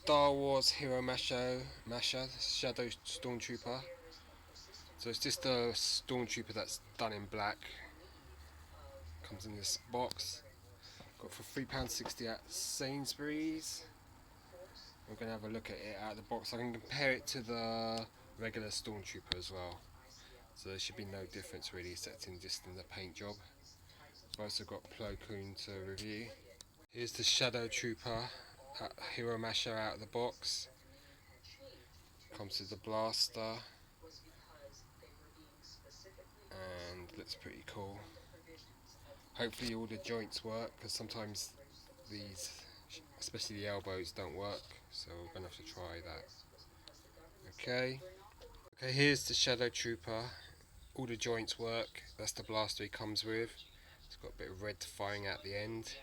Star Wars Hero Masher, Shadow Stormtrooper. So it's just a Stormtrooper that's done in black. Comes in this box. Got for £3.60 at Sainsburys. We're going to have a look at it out of the box. I can compare it to the regular Stormtrooper as well. So there should be no difference really, except in just in the paint job. I've also got Plo Koon to review. Here's the Shadow Trooper Hero Masher out of the box. Comes with the blaster and looks pretty cool. Hopefully all the joints work, because sometimes these, especially the elbows, don't work, so we're going to have to try that. Okay, here's the Shadow Trooper. All the joints work. That's the blaster he comes with. It's got a bit of red firing out the end.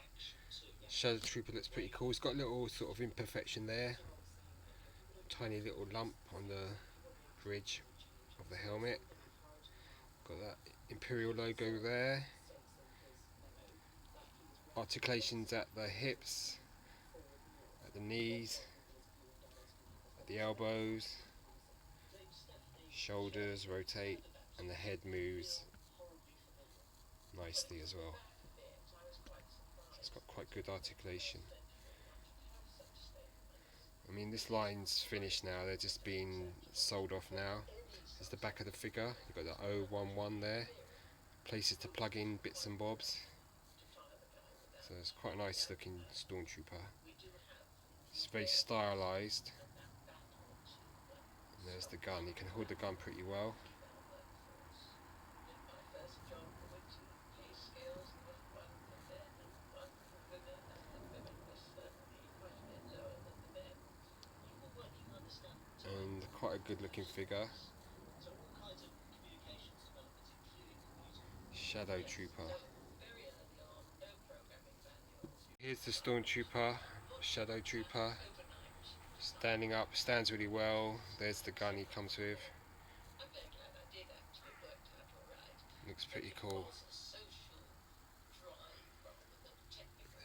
Shadow Trooper looks pretty cool. It's got a little sort of imperfection there. Tiny little lump on the bridge of the helmet. Got that Imperial logo there. Articulations at the hips, at the knees, at the elbows, shoulders rotate, and the head moves nicely as well. So it's got quite good articulation. I mean, this line's finished now, they're just being sold off now. There's the back of the figure, you've got the 011 there, places to plug in bits and bobs. So it's quite a nice looking Stormtrooper. It's very stylised. And there's the gun, you can hold the gun pretty well. And quite a good looking figure. Shadow Trooper. Here's the Stormtrooper, Shadow Trooper. Standing up, stands really well. There's the gun he comes with. Looks pretty cool.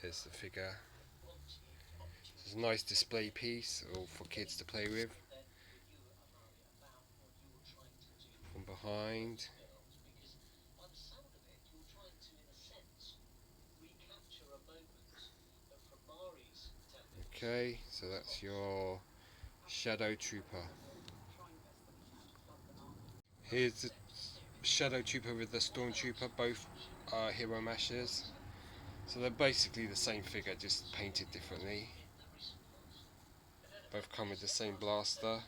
There's the figure. It's a nice display piece, all for kids to play with. From behind. Okay, so that's your Shadow Trooper. Here's the Shadow Trooper with the Stormtrooper, both are Hero Mashers. So they're basically the same figure, just painted differently. Both come with the same blaster.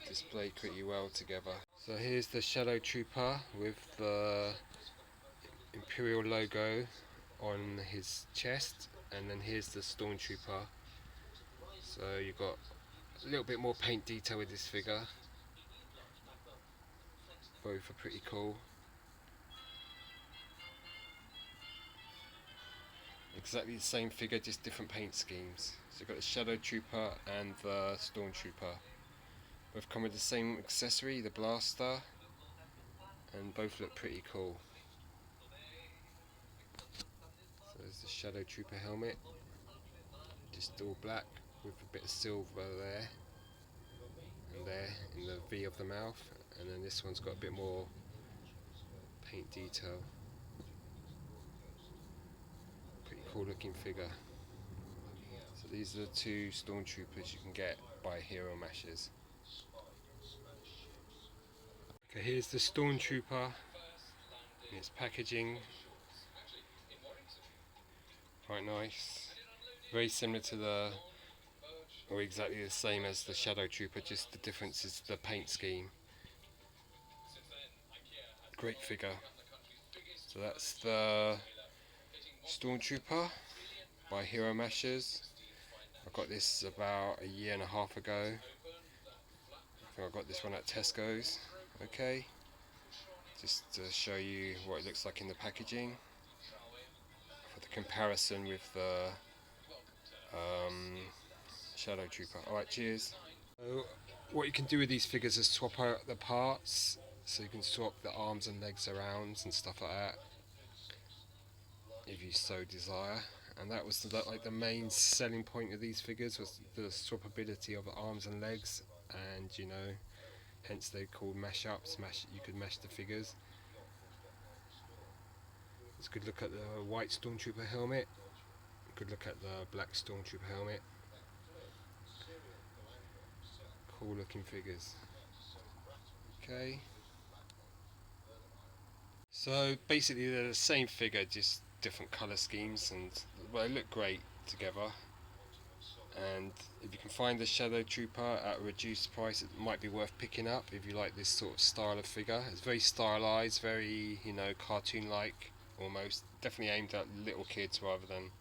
Display pretty well together. So here's the Shadow Trooper with the Imperial logo on his chest, and then here's the Stormtrooper. So you've got a little bit more paint detail with this figure. Both are pretty cool. Exactly the same figure, just different paint schemes. So you've got the Shadow Trooper and the Stormtrooper. Both come with the same accessory, the blaster, and both look pretty cool. So there's the Shadow Trooper helmet, just all black with a bit of silver there and there in the V of the mouth, and then this one's got a bit more paint detail. Pretty cool looking figure. So these are the two Stormtroopers you can get by Hero Mashers. Okay, here's the Stormtrooper. Its packaging, quite nice. Very similar to the, or exactly the same as the Shadow Trooper, just the difference is the paint scheme. Great figure. So that's the Stormtrooper by Hero Mashers. I got this about a year and a half ago. I think I got this one at Tesco's. Okay, just to show you what it looks like in the packaging for the comparison with the Shadow Trooper. Alright, cheers. So what you can do with these figures is swap out the parts, so you can swap the arms and legs around and stuff like that if you so desire. and that was like the main selling point of these figures was the swappability of arms and legs, and hence they called mash-ups. You could mash the figures. Let's good look at the white Stormtrooper helmet. Good look at the black Stormtrooper helmet. Cool looking figures. Okay. So basically they're the same figure, just different colour schemes, and they look great together. And if you can find the Shadow Trooper at a reduced price, it might be worth picking up if you like this sort of style of figure. It's very stylised, very cartoon-like almost. Definitely aimed at little kids rather than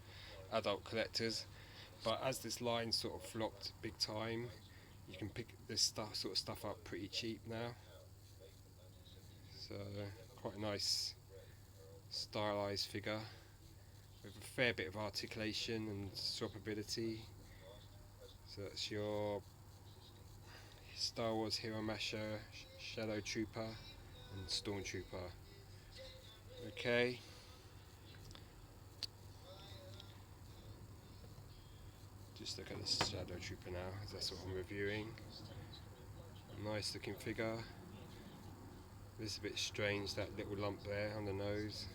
adult collectors. But as this line sort of flopped big time, you can pick this sort of stuff up pretty cheap now. So quite a nice stylised figure with a fair bit of articulation and swappability. So that's your Star Wars Hero Masher, Shadow Trooper and Stormtrooper. Okay. Just look at this Shadow Trooper now, as that's what I'm reviewing. Nice looking figure. This is a bit strange, that little lump there on the nose.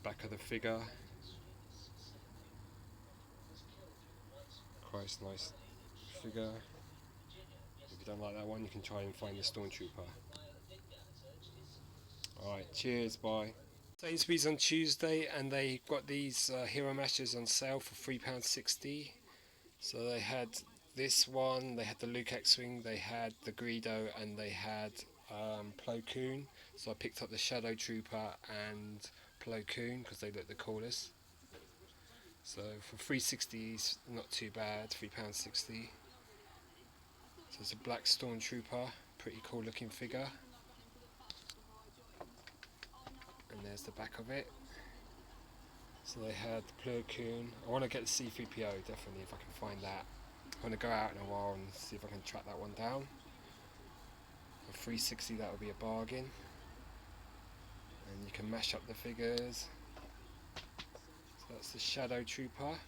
Back of the figure. Quite a nice figure. If you don't like that one, you can try and find the Stormtrooper. Alright, cheers, bye. Sainsburys on Tuesday, and they got these Hero Mashers on sale for £3.60. So they had this one, they had the Luke X-Wing, they had the Greedo, and they had Plo Koon. So I picked up the Shadow Trooper and Plo Koon because they look the coolest. So for £3.60, not too bad, £3.60. So it's a black Stormtrooper, pretty cool looking figure. And there's the back of it. So they had Plo Koon. I want to get the C-3PO definitely if I can find that. I'm going to go out in a while and see if I can track that one down. For £3.60 that would be a bargain. And you can mash up the figures. So that's the Shadow Trooper.